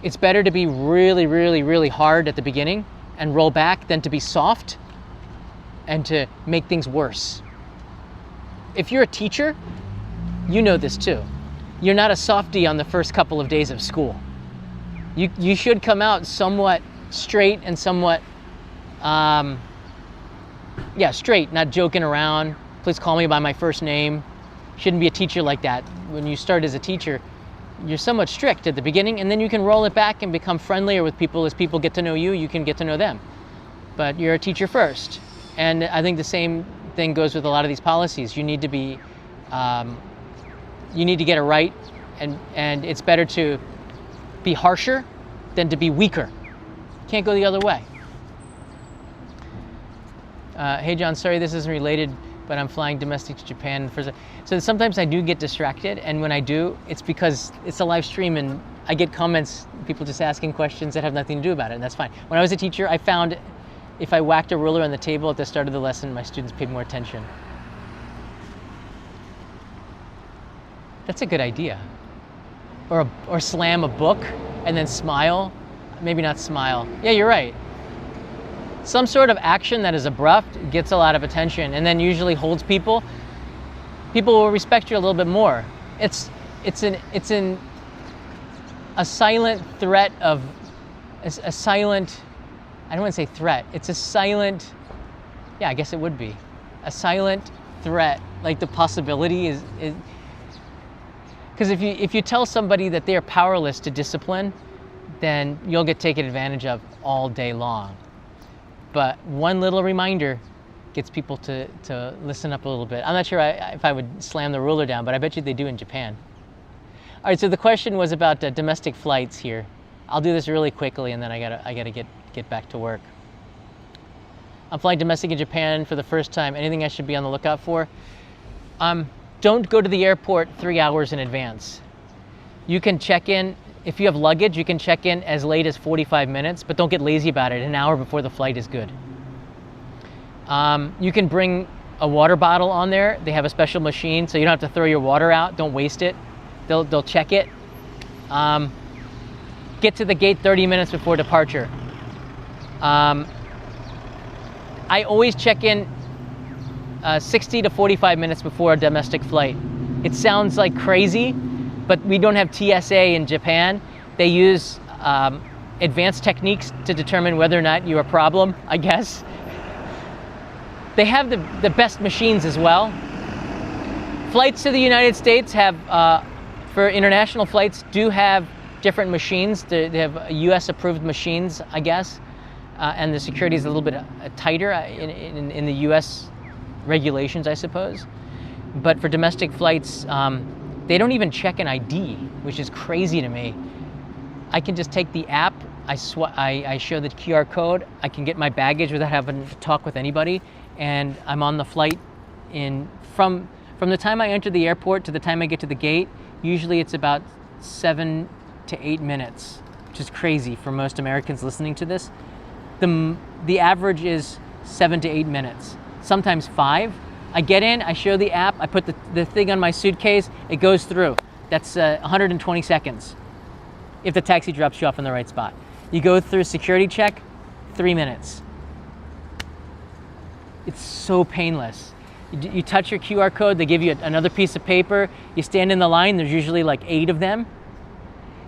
It's better to be really, really, really hard at the beginning and roll back than to be soft and to make things worse. If you're a teacher, you know this too. You're not a softie on the first couple of days of school. You should come out somewhat straight and somewhat, straight, not joking around. Please call me by my first name. Shouldn't be a teacher like that. When you start as a teacher, you're somewhat strict at the beginning, and then you can roll it back and become friendlier with people. As people get to know you, you can get to know them. But you're a teacher first. And I think the same thing goes with a lot of these policies. You need to be, you need to get it right, and it's better to be harsher than to be weaker. Can't go the other way. Hey John, sorry this isn't related, but I'm flying domestic to Japan so sometimes I do get distracted, and when I do, it's because it's a live stream and I get comments, people just asking questions that have nothing to do about it, and that's fine. When I was a teacher, I found if I whacked a ruler on the table at the start of the lesson, my students paid more attention. That's a good idea. Or slam a book and then smile. Maybe not smile. Yeah, you're right. Some sort of action that is abrupt gets a lot of attention and then usually holds people. People will respect you a little bit more. It's a silent threat of a silent. I don't want to say threat. It's a silent. Yeah, I guess it would be a silent threat. Like the possibility is because if you tell somebody that they are powerless to discipline, then you'll get taken advantage of all day long. But one little reminder gets people to listen up a little bit. I'm not sure if I would slam the ruler down, but I bet you they do in Japan. All right, so the question was about domestic flights here. I'll do this really quickly, and then I gotta get back to work. I'm flying domestic in Japan for the first time. Anything I should be on the lookout for? Don't go to the airport 3 hours in advance. You can check in If you have luggage, you can check in as late as 45 minutes, but don't get lazy about it. An hour before the flight is good. You can bring a water bottle on there. They have a special machine, so you don't have to throw your water out. Don't waste it. They'll check it. Get to the gate 30 minutes before departure. I always check in 60 to 45 minutes before a domestic flight. It sounds like crazy, but we don't have TSA in Japan. They use advanced techniques to determine whether or not you're a problem, I guess. They have the best machines as well. Flights to the United States have, for international flights, do have different machines. They have US approved machines, I guess. And the security is a little bit tighter in the US regulations, I suppose. But for domestic flights, they don't even check an ID, which is crazy to me. I can just take the app, I show the QR code, I can get my baggage without having to talk with anybody, and I'm on the flight from the time I enter the airport to the time I get to the gate. Usually it's about 7 to 8 minutes, which is crazy for most Americans listening to this. The average is 7 to 8 minutes, sometimes 5. I get in, I show the app, I put the thing on my suitcase, it goes through. That's 120 seconds if the taxi drops you off in the right spot. You go through security check, 3 minutes. It's so painless. You touch your QR code, they give you another piece of paper, you stand in the line, there's usually like 8 of them.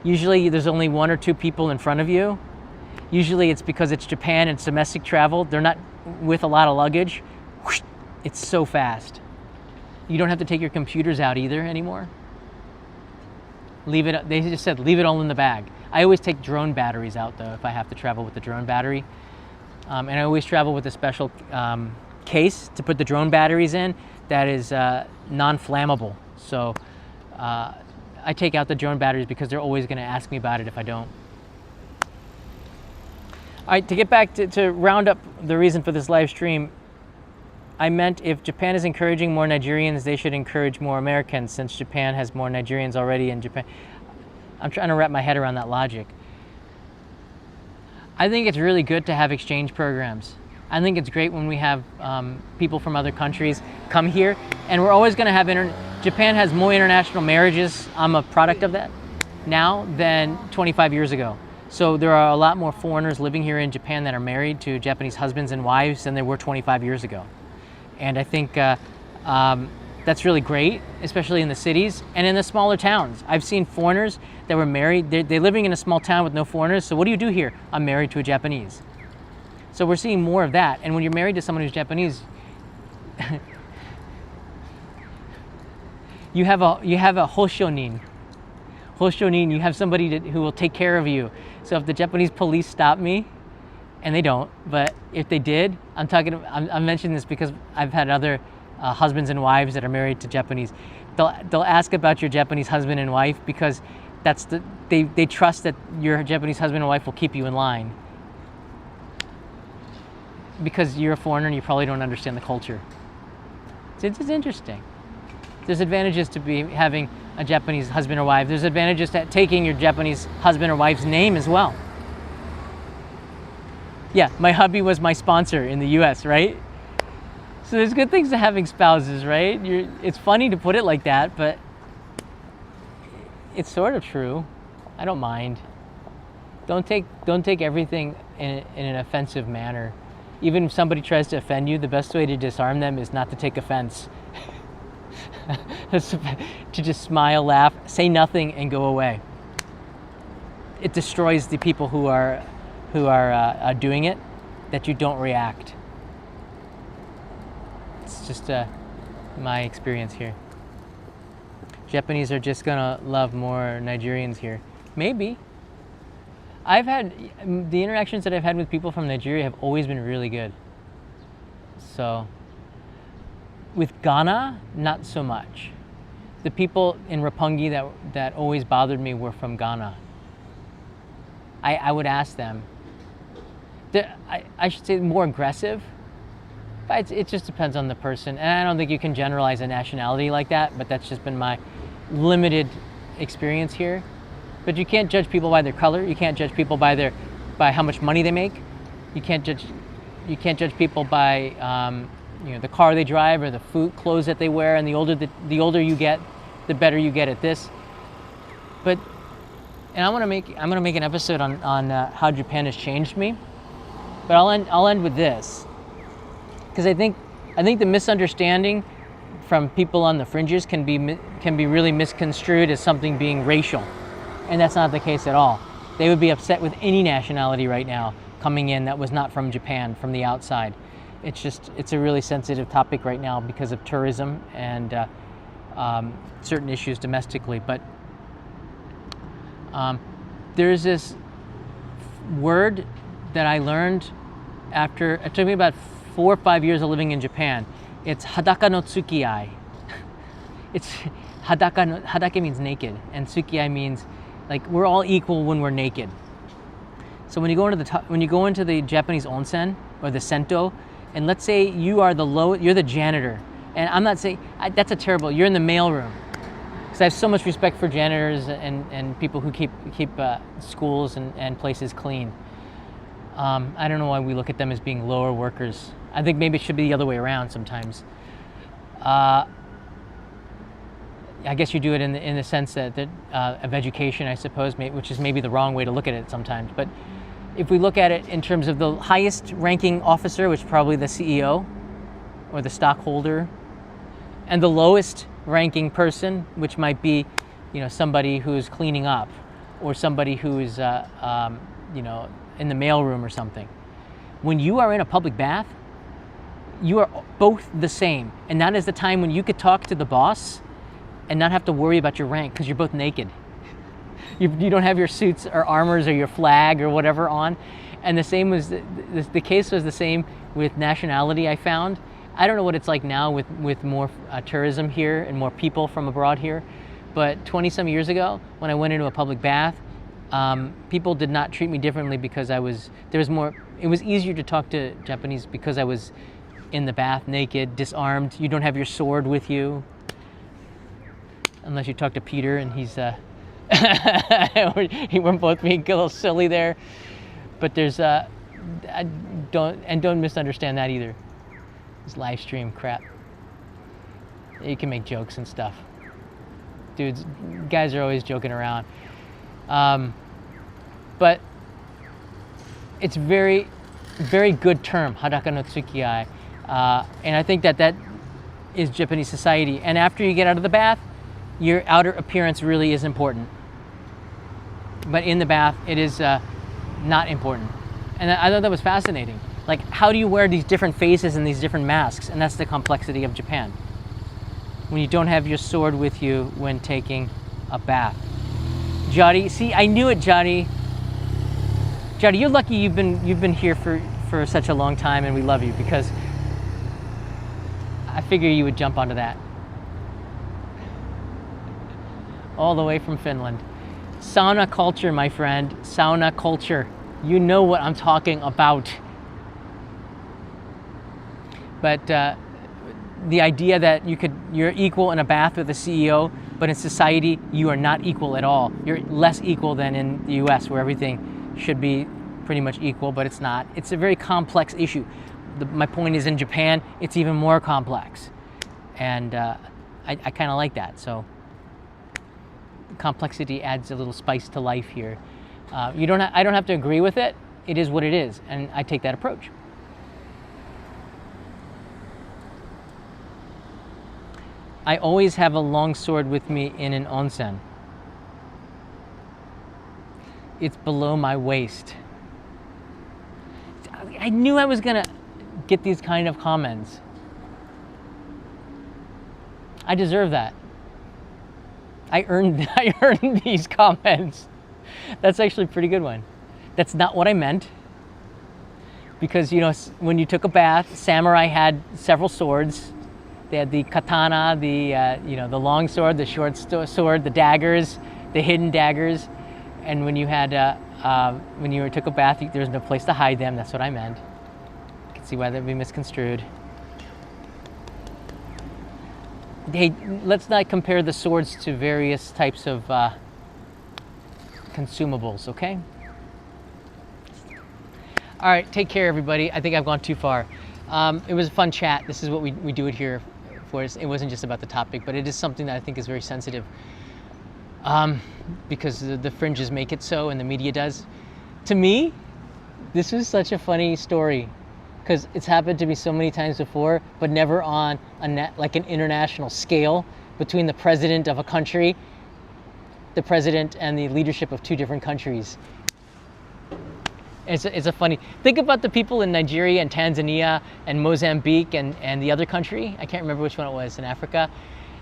Usually there's only 1 or 2 people in front of you. Usually it's because it's Japan, it's domestic travel, they're not with a lot of luggage. It's so fast. You don't have to take your computers out either anymore. They just said leave it all in the bag. I always take drone batteries out though if I have to travel with the drone battery. And I always travel with a special case to put the drone batteries in that is non-flammable. So I take out the drone batteries because they're always going to ask me about it if I don't. All right, to get back to round up the reason for this live stream, I meant if Japan is encouraging more Nigerians, they should encourage more Americans, since Japan has more Nigerians already in Japan. I'm trying to wrap my head around that logic. I think it's really good to have exchange programs. I think it's great when we have people from other countries come here, and we're always going to have Japan has more international marriages. I'm a product of that now than 25 years ago. So there are a lot more foreigners living here in Japan that are married to Japanese husbands and wives than there were 25 years ago. And I think that's really great, especially in the cities and in the smaller towns. I've seen foreigners that were married, they're living in a small town with no foreigners, so what do you do here? I'm married to a Japanese. So we're seeing more of that. And when you're married to someone who's Japanese, you have a hoshonin. Hoshonin, you have somebody who will take care of you. So if the Japanese police stop me, and they don't, but if they did, I'm mentioning this because I've had other husbands and wives that are married to Japanese. They'll ask about your Japanese husband and wife because they trust that your Japanese husband and wife will keep you in line. Because you're a foreigner and you probably don't understand the culture. It's interesting. There's advantages to having a Japanese husband or wife. There's advantages to taking your Japanese husband or wife's name as well. Yeah, my hubby was my sponsor in the US, right? So there's good things to having spouses, right? It's funny to put it like that, but it's sort of true. I don't mind. Don't take everything in an offensive manner. Even if somebody tries to offend you, the best way to disarm them is not to take offense. To just smile, laugh, say nothing, and go away. It destroys the people who are doing it, that you don't react. It's just my experience here. Japanese are just gonna love more Nigerians here. Maybe. The interactions that I've had with people from Nigeria have always been really good. So, with Ghana, not so much. The people in Roppongi that always bothered me were from Ghana. I would ask them. I should say more aggressive, but it just depends on the person. And I don't think you can generalize a nationality like that, but that's just been my limited experience here. But you can't judge people by their color. You can't judge people by how much money they make. You can't judge people by the car they drive or the clothes that they wear. And the older you get, the better you get at this. But I'm gonna make an episode on how Japan has changed me. But I'll end with this, because I think the misunderstanding from people on the fringes can be really misconstrued as something being racial, and that's not the case at all. They would be upset with any nationality right now coming in that was not from Japan, from the outside. It's a really sensitive topic right now because of tourism and certain issues domestically. But there's this word that I learned after, it took me about 4 or 5 years of living in Japan. It's hadaka no tsukiai. It's hadake means naked, and tsukiai means like we're all equal when we're naked. So when you go into the Japanese onsen or the sento, and let's say you're the janitor, and I'm not saying that's you're in the mailroom. Because I have so much respect for janitors and people who keep schools and places clean. I don't know why we look at them as being lower workers. I think maybe it should be the other way around sometimes. I guess you do it in the sense that of education, I suppose, which is maybe the wrong way to look at it sometimes. But if we look at it in terms of the highest ranking officer, which is probably the CEO or the stockholder, and the lowest ranking person, which might be, somebody who's cleaning up or somebody who's, in the mailroom or something. When you are in a public bath, you are both the same. And that is the time when you could talk to the boss and not have to worry about your rank because you're both naked. You don't have your suits or armors or your flag or whatever on. And the same was, the case was the same with nationality, I found. I don't know what it's like now with more tourism here and more people from abroad here, but 20 some years ago when I went into a public bath, people did not treat me differently because it was easier to talk to Japanese because I was in the bath naked, disarmed. You don't have your sword with you, unless you talk to Peter and he's, we're both being a little silly there, but there's, don't misunderstand that either. This live stream crap. You can make jokes and stuff. Dudes, guys are always joking around. But it's very, very good term, hadaka no tsukiai. And I think that is Japanese society. And after you get out of the bath, your outer appearance really is important. But in the bath, it is not important. And I thought that was fascinating. Like, how do you wear these different faces and these different masks? And that's the complexity of Japan. When you don't have your sword with you when taking a bath. Jari, see, I knew it, Jari. Jari, you're lucky you've been here for such a long time, and we love you, because I figure you would jump onto that. All the way from Finland. Sauna culture, my friend. Sauna culture. You know what I'm talking about. But the idea that you're equal in a bath with a CEO, but in society you are not equal at all. You're less equal than in the US, where everything should be pretty much equal, but it's not. It's a very complex issue. My point is, in Japan, it's even more complex. And I kind of like that. So complexity adds a little spice to life here. I don't have to agree with it. It is what it is, and I take that approach. I always have a long sword with me in an onsen. It's below my waist. I knew I was gonna get these kind of comments. I deserve that. I earned these comments. That's actually a pretty good one. That's not what I meant. Because, when you took a bath, samurai had several swords. They had the katana, the long sword, the short sword, the daggers, the hidden daggers. And when you took a bath, there was no place to hide them. That's what I meant. You can see why that would be misconstrued. Hey, let's not compare the swords to various types of consumables, okay? All right, take care, everybody. I think I've gone too far. It was a fun chat. This is what we do it here for. It wasn't just about the topic, but it is something that I think is very sensitive, because the fringes make it so, and the media does. To me, this was such a funny story, because it's happened to me so many times before, but never on like an international scale between the president of a country, the president and the leadership of two different countries. It's a funny, think about the people in Nigeria and Tanzania and Mozambique and the other country, I can't remember which one it was, in Africa.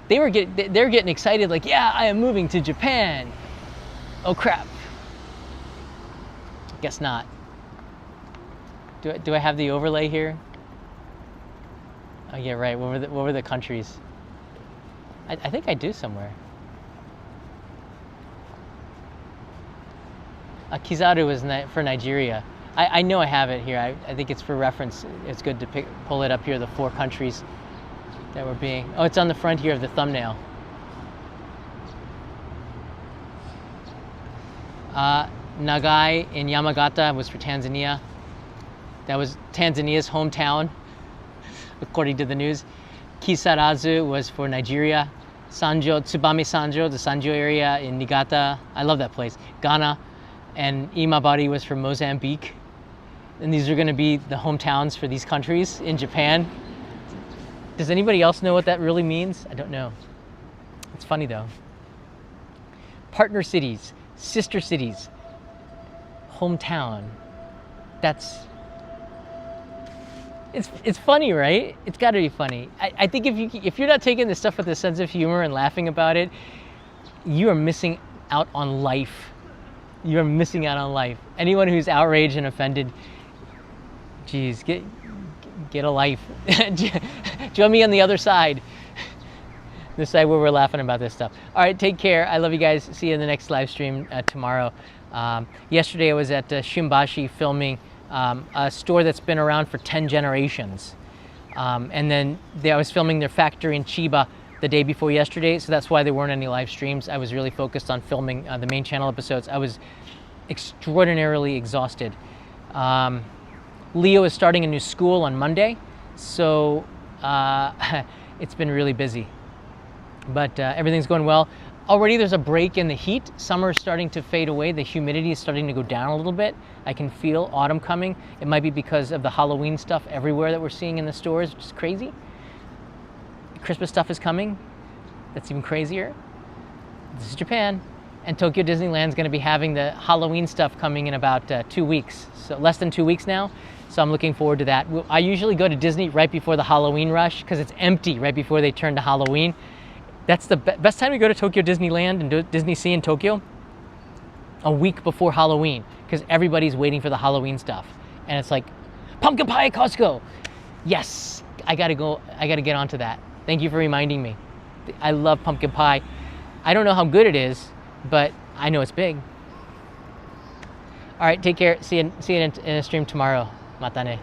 They're getting excited, like, yeah, I am moving to Japan. Oh crap. Guess not. Do I have the overlay here? Oh yeah, right, what were the countries? I think I do somewhere. Kizaru was for Nigeria. I know I have it here. I think it's for reference. It's good to pull it up here, the 4 countries that were being... Oh, it's on the front here of the thumbnail. Nagai in Yamagata was for Tanzania. That was Tanzania's hometown, according to the news. Kisarazu was for Nigeria. Sanjo, Tsubame Sanjo, the Sanjo area in Niigata. I love that place. Ghana. And Imabari was for Mozambique. And these are going to be the hometowns for these countries in Japan. Does anybody else know what that really means? I don't know. It's funny though. Partner cities, sister cities, hometown. It's funny, right? It's got to be funny. I think if you're not taking this stuff with a sense of humor and laughing about it, you are missing out on life. You're missing out on life. Anyone who's outraged and offended, geez, get a life. Join me on the other side. The side where we're laughing about this stuff. All right, take care. I love you guys. See you in the next live stream tomorrow. Yesterday I was at Shimbashi filming a store that's been around for 10 generations. And then I was filming their factory in Chiba the day before yesterday, so that's why there weren't any live streams. I was really focused on filming the main channel episodes. I was extraordinarily exhausted. Leo is starting a new school on Monday, so it's been really busy. But everything's going well. Already there's a break in the heat. Summer is starting to fade away. The humidity is starting to go down a little bit. I can feel autumn coming. It might be because of the Halloween stuff everywhere that we're seeing in the stores, which is crazy. Christmas stuff is coming. That's even crazier. This is Japan. And Tokyo Disneyland's going to be having the Halloween stuff coming in about 2 weeks. So less than 2 weeks now. So I'm looking forward to that. I usually go to Disney right before the Halloween rush because it's empty right before they turn to Halloween. That's the best time to go to Tokyo Disneyland and Disney Sea in Tokyo. A week before Halloween, because everybody's waiting for the Halloween stuff. And it's like, pumpkin pie at Costco. Yes, I gotta go. I gotta get onto that. Thank you for reminding me. I love pumpkin pie. I don't know how good it is, but I know it's big. All right, take care. See you in a stream tomorrow. Matane.